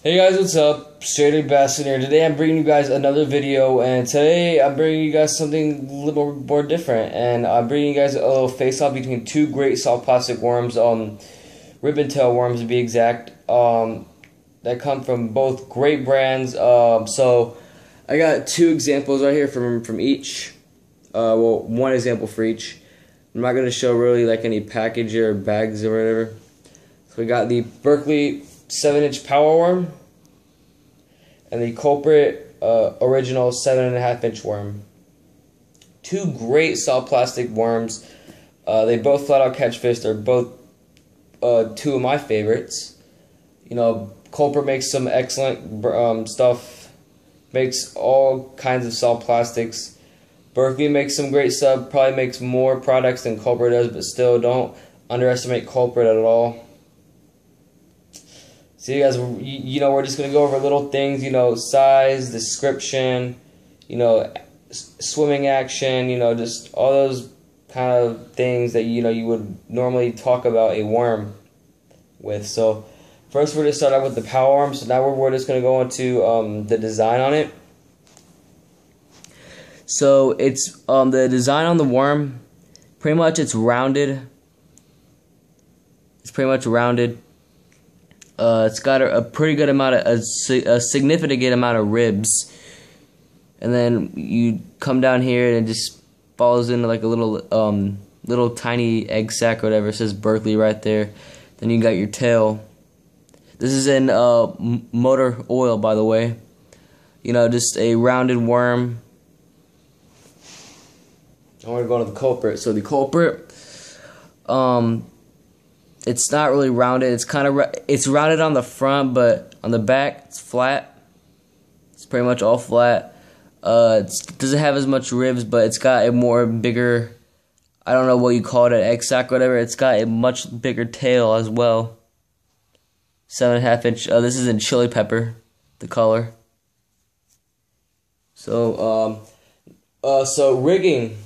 Hey guys, what's up? Straight Bassin here. Today I'm bringing you guys another video, and today I'm bringing you guys something a little more different. And I'm bringing you guys a little face-off between two great soft plastic worms, ribbon tail worms to be exact, that come from both great brands. So I got two examples right here from each. Well, one example for each. I'm not going to show really like any package or bags or whatever. So we got the Berkley 7-inch power worm and the Culprit original 7.5-inch worm. Two great soft plastic worms. They both flat out catch fish. They're both two of my favorites. You know, Culprit makes some excellent stuff. Makes all kinds of soft plastics. Berkley makes some great stuff. Probably makes more products than Culprit does, but still, don't underestimate Culprit at all. So you guys, you know, we're just going to go over little things, you know, size, description, you know, swimming action, you know, just all those kind of things that, you know, you would normally talk about a worm with. So first we're going to start out with the power worm. So now we're just going to go into the design on it. So it's the design on the worm, pretty much it's rounded. It's pretty much rounded. It's got a pretty good amount of a significant amount of ribs, and then you come down here and it just falls into like a little tiny egg sac or whatever. It says Berkley right there. Then you got your tail. This is in motor oil, by the way. You know, just a rounded worm. I want to go to the Culprit. So the Culprit, it's not really rounded. It's kind of it's rounded on the front, but on the back it's flat. It's pretty much all flat. It doesn't have as much ribs, but it's got a more bigger, I don't know what you call it, an egg sac or whatever. It's got a much bigger tail as well. 7.5-inch. This is in chili pepper, the color. So so rigging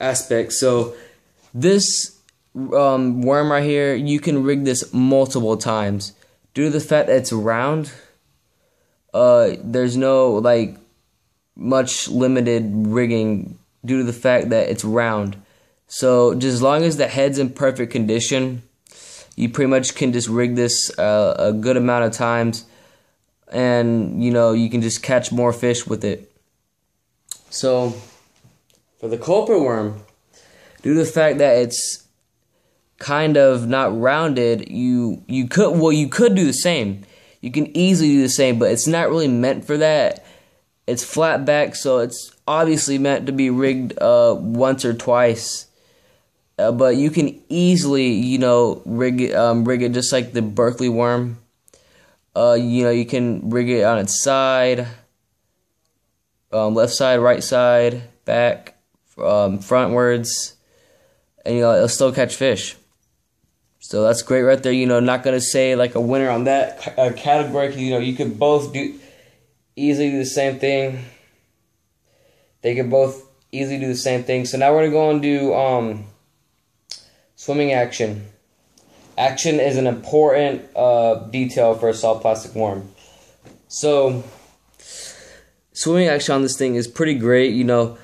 aspect. So this worm right here, you can rig this multiple times. Due to the fact that it's round, there's no like much limited rigging due to the fact that it's round. So just as long as the head's in perfect condition, you pretty much can just rig this a good amount of times, and you know, you can just catch more fish with it. So for the Culprit worm, due to the fact that it's kind of not rounded, you could do the same. You can easily do the same, but it's not really meant for that. It's flat back, so it's obviously meant to be rigged once or twice. But you can easily, you know, rig it just like the Berkley worm. You know, you can rig it on its side, left side, right side, back, frontwards. And you know, it'll still catch fish. So that's great right there. You know, not gonna say like a winner on that category. You know, you could both easily do the same thing. They can both easily do the same thing. So now we're gonna go and do swimming action. Action is an important detail for a soft plastic worm. So swimming action on this thing is pretty great. You know,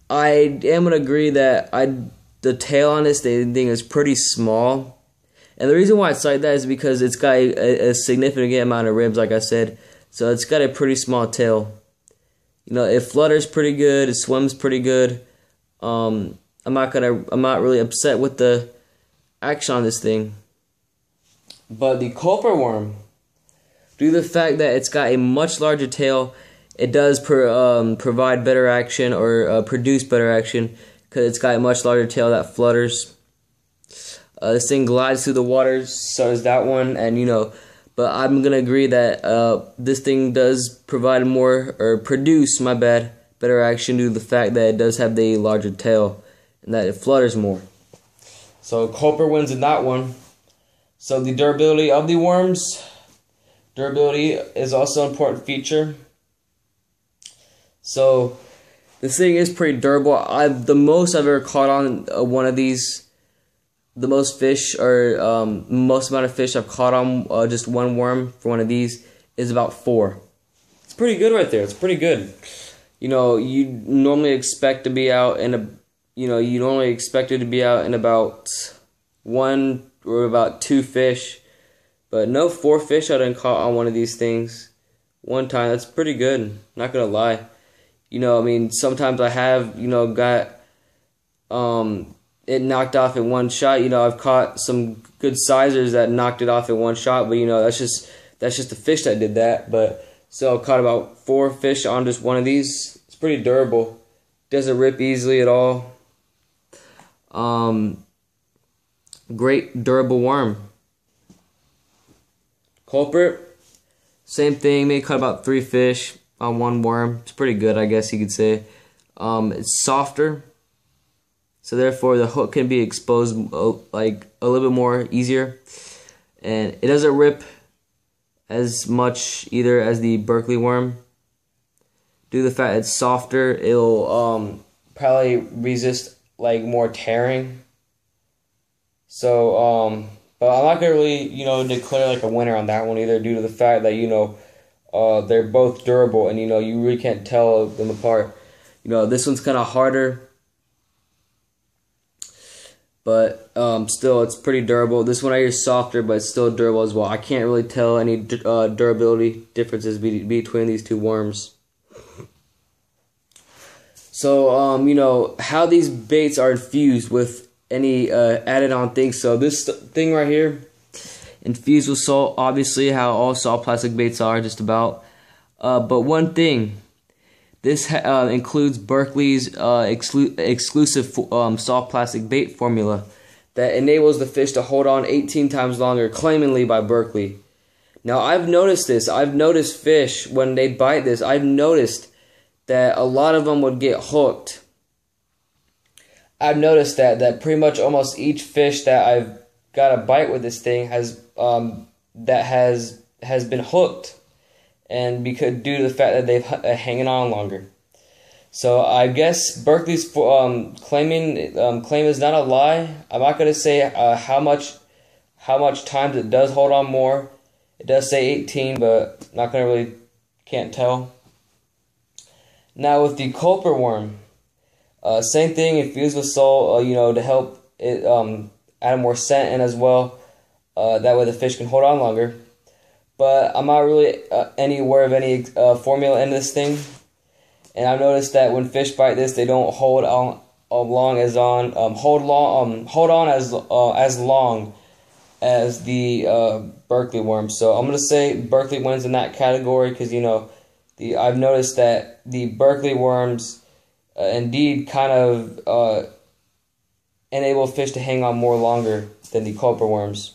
I am gonna agree that the tail on this thing is pretty small, and the reason why it's like that is because it's got a significant amount of ribs, like I said. So it's got a pretty small tail. You know, it flutters pretty good, it swims pretty good. I'm not really upset with the action on this thing. But the Culprit worm, due to the fact that it's got a much larger tail, it does provide better action, or produce better action, because it's got a much larger tail that flutters. This thing glides through the water, so does that one, and you know, but I'm gonna agree that this thing does provide more, or produce, my bad, better action due to the fact that it does have the larger tail and that it flutters more. So Culprit wins in that one. So the durability of the worms, durability is also an important feature. So this thing is pretty durable. The most I've ever caught on one of these the most fish, or most amount of fish I've caught on just one worm for one of these is about 4. It's pretty good right there. It's pretty good. You know, you normally expect to be out in a, you normally expect it to be out in about 1 or about 2 fish, but no, 4 fish I done caught on one of these things one time. That's pretty good. Not gonna lie. You know, I mean, sometimes I have, got it knocked off in one shot. You know, I've caught some good sizers that knocked it off in one shot, but that's just the fish that did that. But so I caught about 4 fish on just one of these. It's pretty durable. Doesn't rip easily at all. Great durable worm. Culprit, same thing. Maybe caught about 3 fish on one worm. It's pretty good, I guess you could say. It's softer, so therefore the hook can be exposed like a little bit more easier, and it doesn't rip as much either as the Berkley worm. Due to the fact it's softer, it'll probably resist like more tearing. So but I'm not gonna really declare like a winner on that one either, due to the fact that they're both durable, and you really can't tell them apart. This one's kind of harder, but still it's pretty durable. This one I hear softer, but it's still durable as well. I can't really tell any durability differences between these two worms. So how these baits are infused with any added on things. So this thing right here, infused with salt, obviously how all salt plastic baits are, just about. But one thing, this includes Berkley's exclusive soft plastic bait formula that enables the fish to hold on 18 times longer, claimingly by Berkley. Now I've noticed this. I've noticed fish, when they bite this, I've noticed that a lot of them would get hooked. I've noticed that pretty much almost each fish that I've got a bite with this thing has been hooked, and because due to the fact that they've hanging on longer. So I guess Berkley's claim is not a lie. I'm not gonna say how much times it does hold on more. It does say 18, but not gonna really, can't tell. Now with the Culprit worm, same thing, infused with salt, to help it add more scent in as well. That way the fish can hold on longer. But I'm not really aware of any formula in this thing. And I've noticed that when fish bite this, they don't hold on as long as long as the Berkley worm. So I'm gonna say Berkley wins in that category, because I've noticed that the Berkley worms indeed kind of enable fish to hang on more longer than the Culprit worms.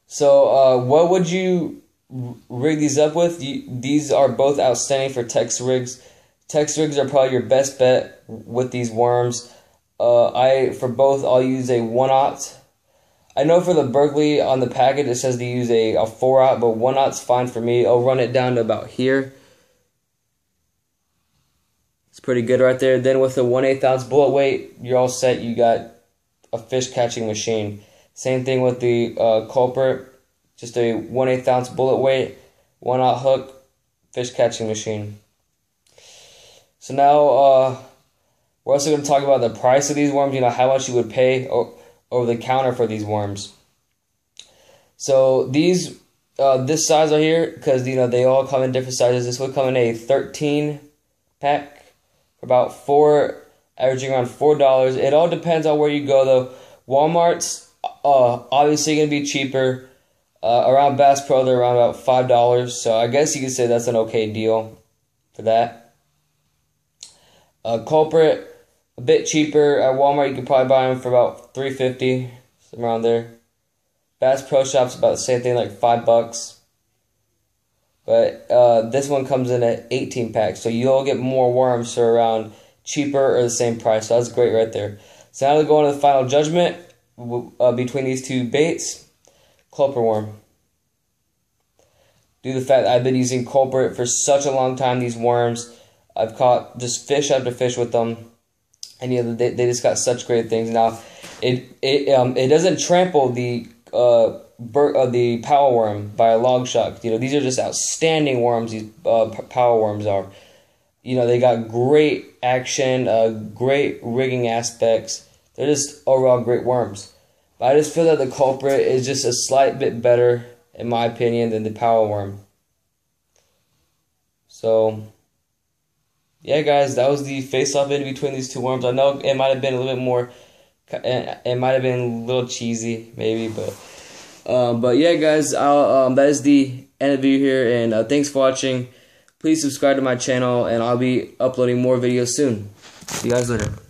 So what would you rig these up with? These are both outstanding for text rigs. Text rigs are probably your best bet with these worms. For both, I'll use a 1/0. I know for the Berkley on the package it says to use a 4/0, but 1/0's fine for me. I'll run it down to about here. It's pretty good right there. Then with the 1/8 ounce bullet weight, you're all set. You got a fish catching machine. Same thing with the Culprit, just a 1/8 ounce bullet weight, 1/0 hook, fish catching machine. So now we're also going to talk about the price of these worms. How much you would pay over the counter for these worms. So these this size right here, because they all come in different sizes. This would come in a 13 pack for about averaging around $4. It all depends on where you go though. Walmart's obviously going to be cheaper. Around Bass Pro, they're around about $5. So I guess you could say that's an okay deal for that. Culprit, a bit cheaper at Walmart. You could probably buy them for about $3.50, somewhere around there. Bass Pro Shop's about the same thing, like $5. But this one comes in at 18 packs, so you'll get more worms for around cheaper or the same price. So that's great right there. So now to go on to the final judgment between these two baits. Culprit worm. Due to the fact that I've been using Culprit for such a long time, these worms, I've caught just fish after fish with them. and they just got such great things. Now, it doesn't trample the power worm by a long shot. These are just outstanding worms. These power worms are. They got great action, great rigging aspects. They're just overall great worms. But I just feel that the Culprit is just a slight bit better, in my opinion, than the power worm. So, yeah, guys, that was the face-off in between these two worms. I know it might have been a little bit more, it might have been a little cheesy, maybe, but yeah, guys, that is the end of the video here, and thanks for watching. Please subscribe to my channel, and I'll be uploading more videos soon. See you guys later.